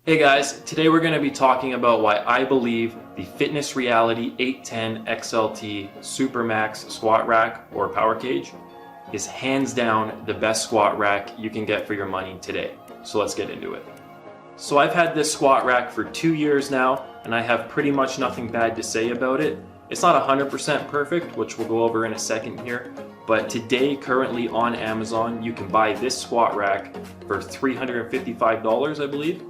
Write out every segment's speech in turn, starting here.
Hey guys, today we're going to be talking about why I believe the Fitness Reality 810 XLT Supermax squat rack or power cage is hands down the best squat rack you can get for your money today. So let's get into it. So I've had this squat rack for 2 years now and I have pretty much nothing bad to say about it. It's not 100% perfect, which we'll go over in a second here, but today currently on Amazon you can buy this squat rack for $355, I believe.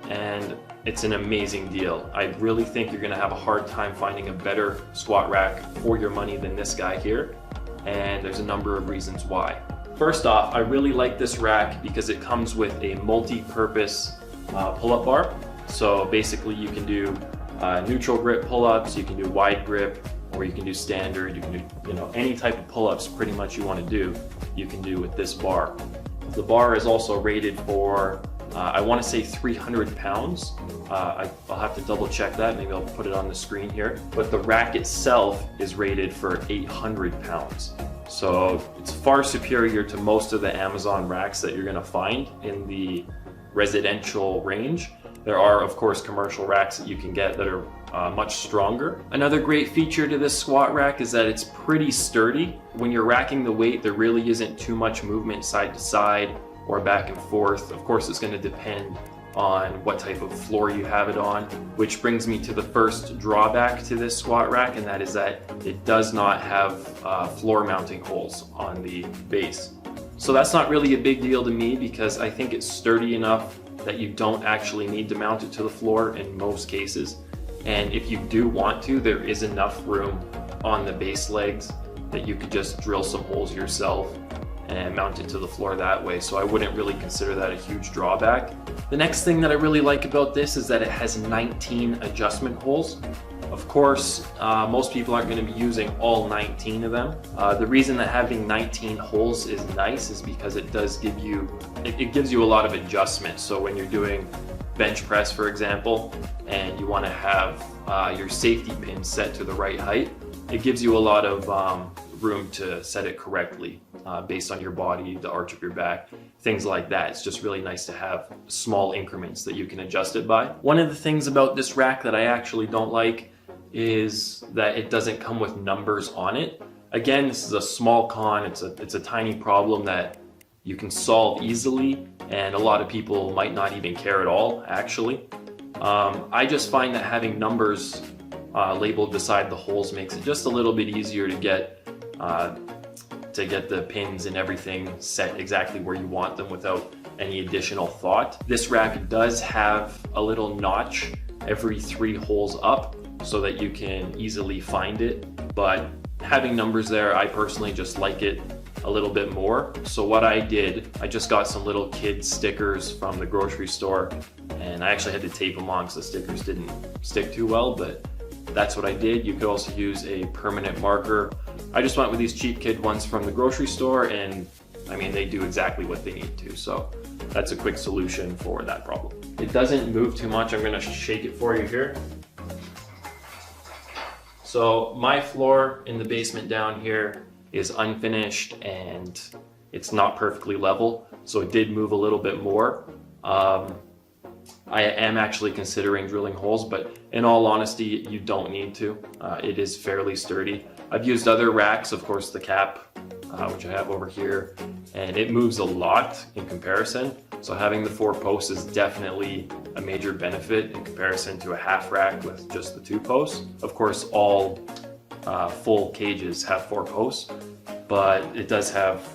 And it's an amazing deal. I really think you're gonna have a hard time finding a better squat rack for your money than this guy here, and there's a number of reasons why. First off, I really like this rack because it comes with a multi-purpose pull-up bar. So basically you can do neutral grip pull-ups, you can do wide grip, or you can do standard, you can do any type of pull-ups pretty much you wanna do, you can do with this bar. The bar is also rated for I want to say 300 pounds. I'll have to double check that. Maybe I'll put it on the screen here. But the rack itself is rated for 800 pounds. So it's far superior to most of the Amazon racks that you're going to find in the residential range. There are, of course, commercial racks that you can get that are much stronger. Another great feature to this squat rack is that it's pretty sturdy. When you're racking the weight, there really isn't too much movement side to side or back and forth. Of course, it's going to depend on what type of floor you have it on, which brings me to the first drawback to this squat rack, and that is that it does not have floor mounting holes on the base. So that's not really a big deal to me because I think it's sturdy enough that you don't actually need to mount it to the floor in most cases. And if you do want to, there is enough room on the base legs that you could just drill some holes yourself and mount it to the floor that way. So I wouldn't really consider that a huge drawback. The next thing that I really like about this is that it has 19 adjustment holes. Of course, most people aren't going to be using all 19 of them. The reason that having 19 holes is nice is because it does give you, it gives you a lot of adjustment. So when you're doing bench press, for example, and you want to have your safety pin set to the right height, it gives you a lot of room to set it correctly based on your body, the arch of your back, things like that. It's just really nice to have small increments that you can adjust it by. One of the things about this rack that I actually don't like is that it doesn't come with numbers on it. Again, this is a small con, it's a tiny problem that you can solve easily, and a lot of people might not even care at all, actually. I just find that having numbers labeled beside the holes makes it just a little bit easier to get the pins and everything set exactly where you want them without any additional thought. This rack does have a little notch every 3 holes up so that you can easily find it, but having numbers there, I personally just like it a little bit more. So what I did, I just got some little kid stickers from the grocery store, and I actually had to tape them on because the stickers didn't stick too well, but that's what I did. You could also use a permanent marker. I just went with these cheap kid ones from the grocery store, and I mean, they do exactly what they need to. So that's a quick solution for that problem. It doesn't move too much. I'm gonna shake it for you here. So my floor in the basement down here is unfinished and it's not perfectly level. So it did move a little bit more. I am actually considering drilling holes, but in all honesty, you don't need to. It is fairly sturdy. I've used other racks, of course, the cap, which I have over here, and it moves a lot in comparison. So having the 4 posts is definitely a major benefit in comparison to a half rack with just the 2 posts. Of course, all full cages have 4 posts, but it does have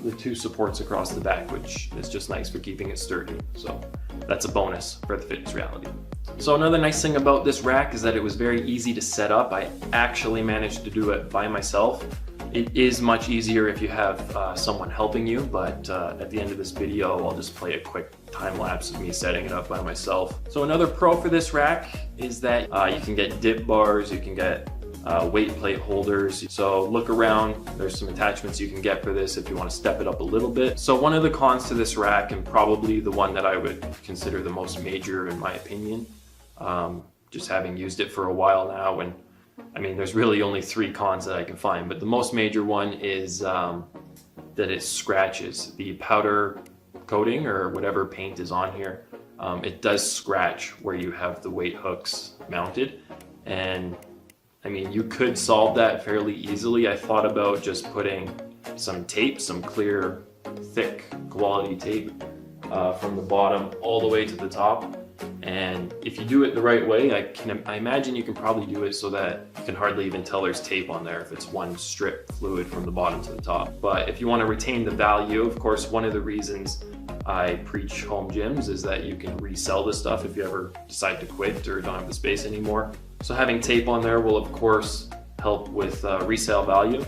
the 2 supports across the back, which is just nice for keeping it sturdy. So that's a bonus for the Fitness Reality. So another nice thing about this rack is that it was very easy to set up. I actually managed to do it by myself. It is much easier if you have someone helping you, but at the end of this video, I'll just play a quick time lapse of me setting it up by myself. So another pro for this rack is that you can get dip bars, you can get weight plate holders. So look around, there's some attachments you can get for this if you want to step it up a little bit. So one of the cons to this rack, and probably the one that I would consider the most major in my opinion, just having used it for a while now, and I mean there's really only 3 cons that I can find, but the most major one is that it scratches. The powder coating or whatever paint is on here it does scratch where you have the weight hooks mounted. And I mean, you could solve that fairly easily. I thought about just putting some tape, some clear, thick quality tape from the bottom all the way to the top. And if you do it the right way, I imagine you can probably do it so that you can hardly even tell there's tape on there if it's one strip fluid from the bottom to the top. But if you want to retain the value, of course, one of the reasons I preach home gyms is that you can resell this stuff if you ever decide to quit or don't have the space anymore. So having tape on there will of course help with resale value.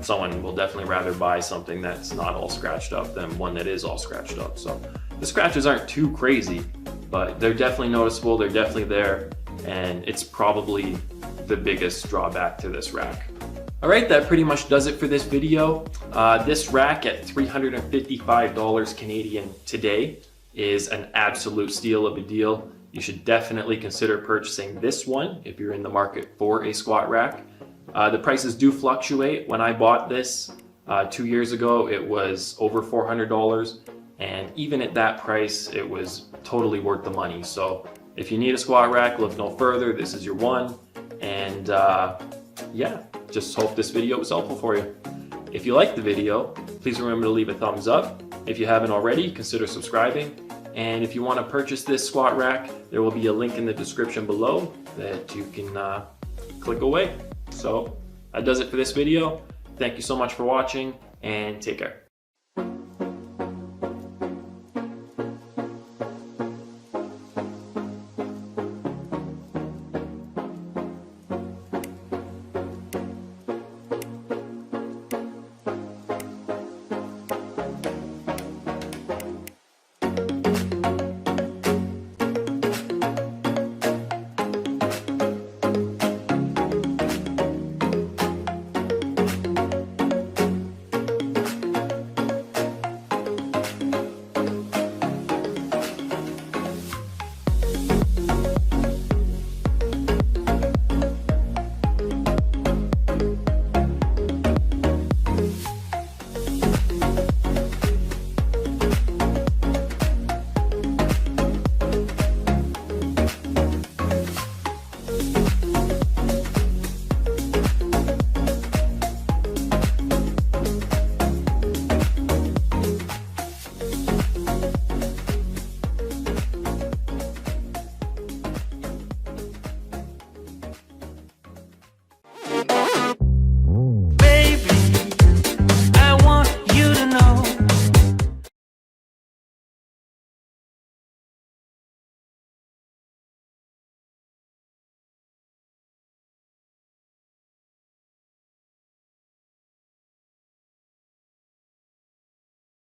Someone will definitely rather buy something that's not all scratched up than one that is all scratched up. So the scratches aren't too crazy, but they're definitely noticeable, they're definitely there, and it's probably the biggest drawback to this rack. Alright, that pretty much does it for this video. This rack at $355 Canadian today is an absolute steal of a deal. You should definitely consider purchasing this one if you're in the market for a squat rack. The prices do fluctuate. When I bought this 2 years ago, it was over $400, and even at that price, it was totally worth the money. So if you need a squat rack, look no further. This is your one. And yeah, just hope this video was helpful for you. If you liked the video, please remember to leave a thumbs up. If you haven't already, consider subscribing. And if you want to purchase this squat rack, there will be a link in the description below that you can click away. So that does it for this video. Thank you so much for watching, and take care.